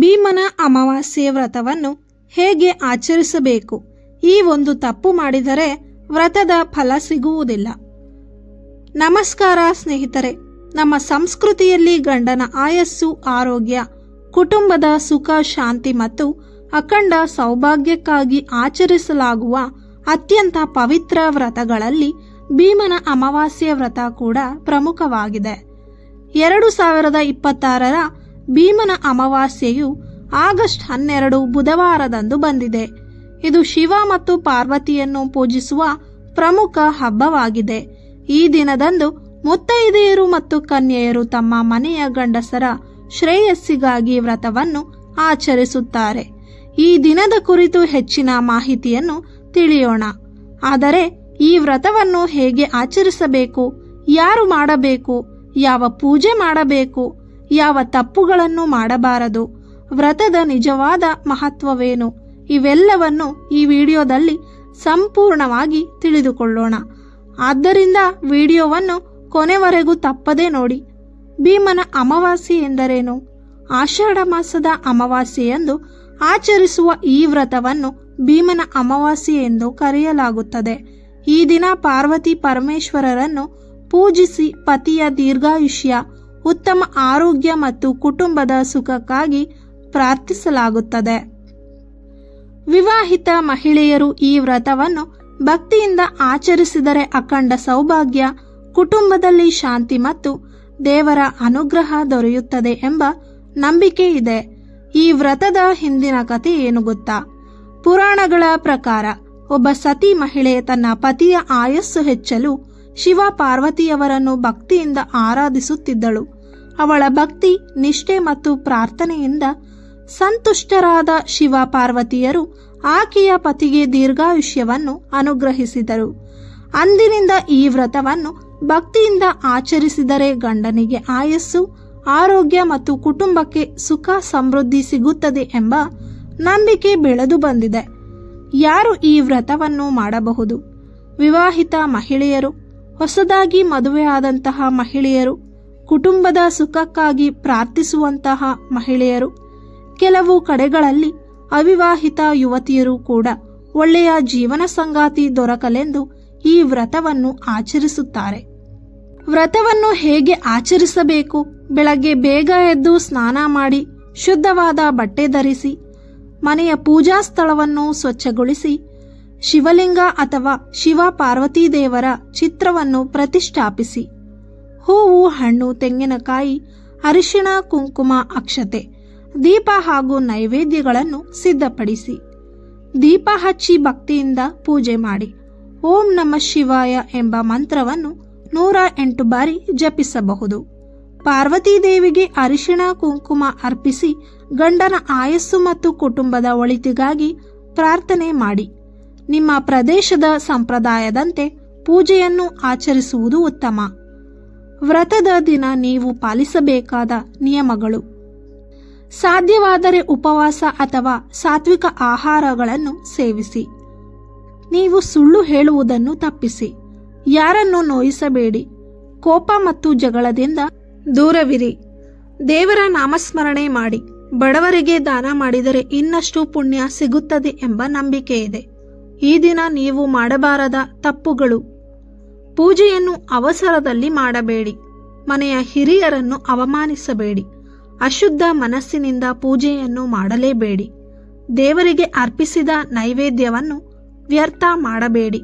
ಭೀಮನ ಅಮಾವಾಸ್ಯೆ ವ್ರತವನ್ನು ಹೇಗೆ ಆಚರಿಸಬೇಕು? ಈ ಒಂದು ತಪ್ಪು ಮಾಡಿದರೆ ವ್ರತದ ಫಲ ಸಿಗುವುದಿಲ್ಲ. ನಮಸ್ಕಾರ ಸ್ನೇಹಿತರೆ, ನಮ್ಮ ಸಂಸ್ಕೃತಿಯಲ್ಲಿ ಗಂಡನ ಆಯಸ್ಸು, ಆರೋಗ್ಯ, ಕುಟುಂಬದ ಸುಖ, ಶಾಂತಿ ಮತ್ತು ಅಖಂಡ ಸೌಭಾಗ್ಯಕ್ಕಾಗಿ ಆಚರಿಸಲಾಗುವ ಅತ್ಯಂತ ಪವಿತ್ರ ವ್ರತಗಳಲ್ಲಿ ಭೀಮನ ಅಮಾವಾಸ್ಯೆ ವ್ರತ ಕೂಡ ಪ್ರಮುಖವಾಗಿದೆ. 2026ರ ಭೀಮನ ಅಮಾವಾಸ್ಯೆಯು ಆಗಸ್ಟ್ 12 ಬುಧವಾರದಂದು ಬಂದಿದೆ. ಇದು ಶಿವ ಮತ್ತು ಪಾರ್ವತಿಯನ್ನು ಪೂಜಿಸುವ ಪ್ರಮುಖ ಹಬ್ಬವಾಗಿದೆ. ಈ ದಿನದಂದು ಮುತ್ತೈದೆಯರು ಮತ್ತು ಕನ್ಯೆಯರು ತಮ್ಮ ಮನೆಯ ಗಂಡಸರ ಶ್ರೇಯಸ್ಸಿಗಾಗಿ ವ್ರತವನ್ನು ಆಚರಿಸುತ್ತಾರೆ. ಈ ದಿನದ ಕುರಿತು ಹೆಚ್ಚಿನ ಮಾಹಿತಿಯನ್ನು ತಿಳಿಯೋಣ. ಆದರೆ ಈ ವ್ರತವನ್ನು ಹೇಗೆ ಆಚರಿಸಬೇಕು, ಯಾರು ಮಾಡಬೇಕು, ಯಾವ ಪೂಜೆ ಮಾಡಬೇಕು, ಯಾವ ತಪ್ಪುಗಳನ್ನು ಮಾಡಬಾರದು, ವ್ರತದ ನಿಜವಾದ ಮಹತ್ವವೇನು, ಇವೆಲ್ಲವನ್ನು ಈ ವಿಡಿಯೋದಲ್ಲಿ ಸಂಪೂರ್ಣವಾಗಿ ತಿಳಿದುಕೊಳ್ಳೋಣ. ಆದ್ದರಿಂದ ವಿಡಿಯೋವನ್ನು ಕೊನೆವರೆಗೂ ತಪ್ಪದೇ ನೋಡಿ. ಭೀಮನ ಅಮಾವಾಸ್ಯೆ ಎಂದರೇನು? ಆಷಾಢ ಮಾಸದ ಅಮಾವಾಸ್ಯೆಯಂದು ಆಚರಿಸುವ ಈ ವ್ರತವನ್ನು ಭೀಮನ ಅಮಾವಾಸ್ಯೆ ಎಂದು ಕರೆಯಲಾಗುತ್ತದೆ. ಈ ದಿನ ಪಾರ್ವತಿ ಪರಮೇಶ್ವರರನ್ನು ಪೂಜಿಸಿ ಪತಿಯ ದೀರ್ಘಾಯುಷ್ಯ, ಉತ್ತಮ ಆರೋಗ್ಯ ಮತ್ತು ಕುಟುಂಬದ ಸುಖಕ್ಕಾಗಿ ಪ್ರಾರ್ಥಿಸಲಾಗುತ್ತದೆ. ವಿವಾಹಿತ ಮಹಿಳೆಯರು ಈ ವ್ರತವನ್ನು ಭಕ್ತಿಯಿಂದ ಆಚರಿಸಿದರೆ ಅಖಂಡ ಸೌಭಾಗ್ಯ, ಕುಟುಂಬದಲ್ಲಿ ಶಾಂತಿ ಮತ್ತು ದೇವರ ಅನುಗ್ರಹ ದೊರೆಯುತ್ತದೆ ಎಂಬ ನಂಬಿಕೆ ಇದೆ. ಈ ವ್ರತದ ಹಿಂದಿನ ಕಥೆ ಏನು ಗೊತ್ತಾ? ಪುರಾಣಗಳ ಪ್ರಕಾರ ಒಬ್ಬ ಸತಿ ಮಹಿಳೆ ತನ್ನ ಪತಿಯ ಆಯಸ್ಸು ಹೆಚ್ಚಲು ಶಿವ ಪಾರ್ವತಿಯವರನ್ನು ಭಕ್ತಿಯಿಂದ ಆರಾಧಿಸುತ್ತಿದ್ದಳು. ಅವಳ ಭಕ್ತಿ, ನಿಷ್ಠೆ ಮತ್ತು ಪ್ರಾರ್ಥನೆಯಿಂದ ಸಂತುಷ್ಟರಾದ ಶಿವ ಪಾರ್ವತಿಯರು ಆಕೆಯ ಪತಿಗೆ ದೀರ್ಘಾಯುಷ್ಯವನ್ನು ಅನುಗ್ರಹಿಸಿದರು. ಅಂದಿನಿಂದ ಈ ವ್ರತವನ್ನು ಭಕ್ತಿಯಿಂದ ಆಚರಿಸಿದರೆ ಗಂಡನಿಗೆ ಆಯಸ್ಸು, ಆರೋಗ್ಯ ಮತ್ತು ಕುಟುಂಬಕ್ಕೆ ಸುಖ ಸಮೃದ್ಧಿ ಸಿಗುತ್ತದೆ ಎಂಬ ನಂಬಿಕೆ ಬೆಳೆದು ಬಂದಿದೆ. ಯಾರು ಈ ವ್ರತವನ್ನು ಮಾಡಬಹುದು? ವಿವಾಹಿತ ಮಹಿಳೆಯರು, ಹೊಸದಾಗಿ ಮದುವೆಯಾದಂತಹ ಮಹಿಳೆಯರು, ಕುಟುಂಬದ ಸುಖಕ್ಕಾಗಿ ಪ್ರಾರ್ಥಿಸುವಂತಹ ಮಹಿಳೆಯರು, ಕೆಲವು ಕಡೆಗಳಲ್ಲಿ ಅವಿವಾಹಿತ ಯುವತಿಯರು ಕೂಡ ಒಳ್ಳೆಯ ಜೀವನ ಸಂಗಾತಿ ದೊರಕಲೆಂದು ಈ ವ್ರತವನ್ನು ಆಚರಿಸುತ್ತಾರೆ. ವ್ರತವನ್ನು ಹೇಗೆ ಆಚರಿಸಬೇಕು? ಬೆಳಗ್ಗೆ ಬೇಗ ಎದ್ದು ಸ್ನಾನ ಮಾಡಿ, ಶುದ್ಧವಾದ ಬಟ್ಟೆ ಧರಿಸಿ, ಮನೆಯ ಪೂಜಾ ಸ್ಥಳವನ್ನು ಸ್ವಚ್ಛಗೊಳಿಸಿ, ಶಿವಲಿಂಗ ಅಥವಾ ಶಿವ ಪಾರ್ವತಿ ದೇವರ ಚಿತ್ರವನ್ನು ಪ್ರತಿಷ್ಠಾಪಿಸಿ, ಹೂವು, ಹಣ್ಣು, ತೆಂಗಿನಕಾಯಿ, ಅರಿಶಿಣ, ಕುಂಕುಮ, ಅಕ್ಷತೆ, ದೀಪ ಹಾಗೂ ನೈವೇದ್ಯಗಳನ್ನು ಸಿದ್ಧಪಡಿಸಿ, ದೀಪ ಹಚ್ಚಿ ಭಕ್ತಿಯಿಂದ ಪೂಜೆ ಮಾಡಿ. ಓಂ ನಮಃ ಶಿವಾಯ ಎಂಬ ಮಂತ್ರವನ್ನು 108 ಬಾರಿ ಜಪಿಸಬಹುದು. ಪಾರ್ವತಿ ದೇವಿಗೆ ಅರಿಶಿಣ ಕುಂಕುಮ ಅರ್ಪಿಸಿ ಗಂಡನ ಆಯಸ್ಸು ಮತ್ತು ಕುಟುಂಬದ ಒಳಿತಿಗಾಗಿ ಪ್ರಾರ್ಥನೆ ಮಾಡಿ. ನಿಮ್ಮ ಪ್ರದೇಶದ ಸಂಪ್ರದಾಯದಂತೆ ಪೂಜೆಯನ್ನು ಆಚರಿಸುವುದು ಉತ್ತಮ. ವ್ರತದ ದಿನ ನೀವು ಪಾಲಿಸಬೇಕಾದ ನಿಯಮಗಳು: ಸಾಧ್ಯವಾದರೆ ಉಪವಾಸ ಅಥವಾ ಸಾತ್ವಿಕ ಆಹಾರಗಳನ್ನು ಸೇವಿಸಿ. ನೀವು ಸುಳ್ಳು ಹೇಳುವುದನ್ನು ತಪ್ಪಿಸಿ. ಯಾರನ್ನು ನೋಯಿಸಬೇಡಿ. ಕೋಪ ಮತ್ತು ಜಗಳದಿಂದ ದೂರವಿರಿ. ದೇವರ ನಾಮಸ್ಮರಣೆ ಮಾಡಿ. ಬಡವರಿಗೆ ದಾನ ಮಾಡಿದರೆ ಇನ್ನಷ್ಟು ಪುಣ್ಯ ಸಿಗುತ್ತದೆ ಎಂಬ ನಂಬಿಕೆ ಇದೆ. ಈ ದಿನ ನೀವು ಮಾಡಬಾರದ ತಪ್ಪುಗಳು: ಪೂಜೆಯನ್ನು ಅವಸರದಲ್ಲಿ ಮಾಡಬೇಡಿ. ಮನೆಯ ಹಿರಿಯರನ್ನು ಅವಮಾನಿಸಬೇಡಿ. ಅಶುದ್ಧ ಮನಸ್ಸಿನಿಂದ ಪೂಜೆಯನ್ನು ಮಾಡಲೇಬೇಡಿ. ದೇವರಿಗೆ ಅರ್ಪಿಸಿದ ನೈವೇದ್ಯವನ್ನು ವ್ಯರ್ಥ ಮಾಡಬೇಡಿ.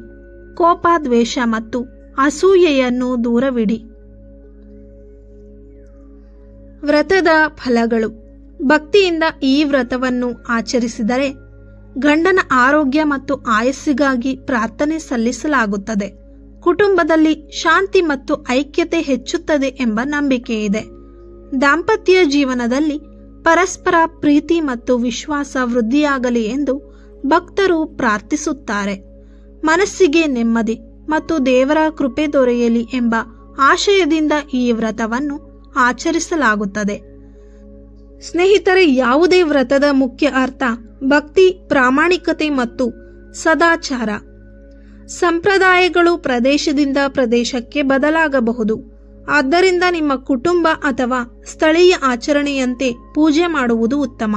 ಕೋಪ, ದ್ವೇಷ ಮತ್ತು ಅಸೂಯೆಯನ್ನು ದೂರವಿಡಿ. ವ್ರತದ ಫಲಗಳು: ಭಕ್ತಿಯಿಂದ ಈ ವ್ರತವನ್ನು ಆಚರಿಸಿದರೆ ಗಂಡನ ಆರೋಗ್ಯ ಮತ್ತು ಆಯಸ್ಸಿಗಾಗಿ ಪ್ರಾರ್ಥನೆ ಸಲ್ಲಿಸಲಾಗುತ್ತದೆ. ಕುಟುಂಬದಲ್ಲಿ ಶಾಂತಿ ಮತ್ತು ಐಕ್ಯತೆ ಹೆಚ್ಚುತ್ತದೆ ಎಂಬ ನಂಬಿಕೆ ಇದೆ. ದಾಂಪತ್ಯ ಜೀವನದಲ್ಲಿ ಪರಸ್ಪರ ಪ್ರೀತಿ ಮತ್ತು ವಿಶ್ವಾಸ ವೃದ್ಧಿಯಾಗಲಿ ಎಂದು ಭಕ್ತರು ಪ್ರಾರ್ಥಿಸುತ್ತಾರೆ. ಮನಸ್ಸಿಗೆ ನೆಮ್ಮದಿ ಮತ್ತು ದೇವರ ಕೃಪೆ ದೊರೆಯಲಿ ಎಂಬ ಆಶಯದಿಂದ ಈ ವ್ರತವನ್ನು ಆಚರಿಸಲಾಗುತ್ತದೆ. ಸ್ನೇಹಿತರೆ, ಯಾವುದೇ ವ್ರತದ ಮುಖ್ಯ ಅರ್ಥ ಭಕ್ತಿ, ಪ್ರಾಮಾಣಿಕತೆ ಮತ್ತು ಸದಾಚಾರ. ಸಂಪ್ರದಾಯಗಳು ಪ್ರದೇಶದಿಂದ ಪ್ರದೇಶಕ್ಕೆ ಬದಲಾಗಬಹುದು. ಆದ್ದರಿಂದ ನಿಮ್ಮ ಕುಟುಂಬ ಅಥವಾ ಸ್ಥಳೀಯ ಆಚರಣೆಯಂತೆ ಪೂಜೆ ಮಾಡುವುದು ಉತ್ತಮ.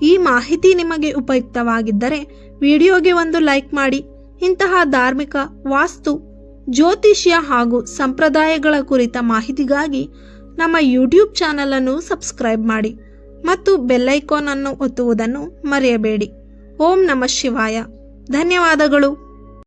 ಈ ಮಾಹಿತಿ ನಿಮಗೆ ಉಪಯುಕ್ತವಾಗಿದ್ದರೆ ವಿಡಿಯೋಗೆ ಒಂದು ಲೈಕ್ ಮಾಡಿ. ಇಂತಹ ಧಾರ್ಮಿಕ, ವಾಸ್ತು, ಜ್ಯೋತಿಷ್ಯ ಹಾಗೂ ಸಂಪ್ರದಾಯಗಳ ಕುರಿತ ಮಾಹಿತಿಗಾಗಿ ನಮ್ಮ ಯೂಟ್ಯೂಬ್ ಚಾನಲ್ ಅನ್ನು ಸಬ್ಸ್ಕ್ರೈಬ್ ಮಾಡಿ ಮತ್ತು ಬೆಲ್ ಐಕಾನ್ ಅನ್ನು ಒತ್ತುವುದನ್ನು ಮರೆಯಬೇಡಿ. ಓಂ ನಮಃ ಶಿವಾಯ. ಧನ್ಯವಾದಗಳು.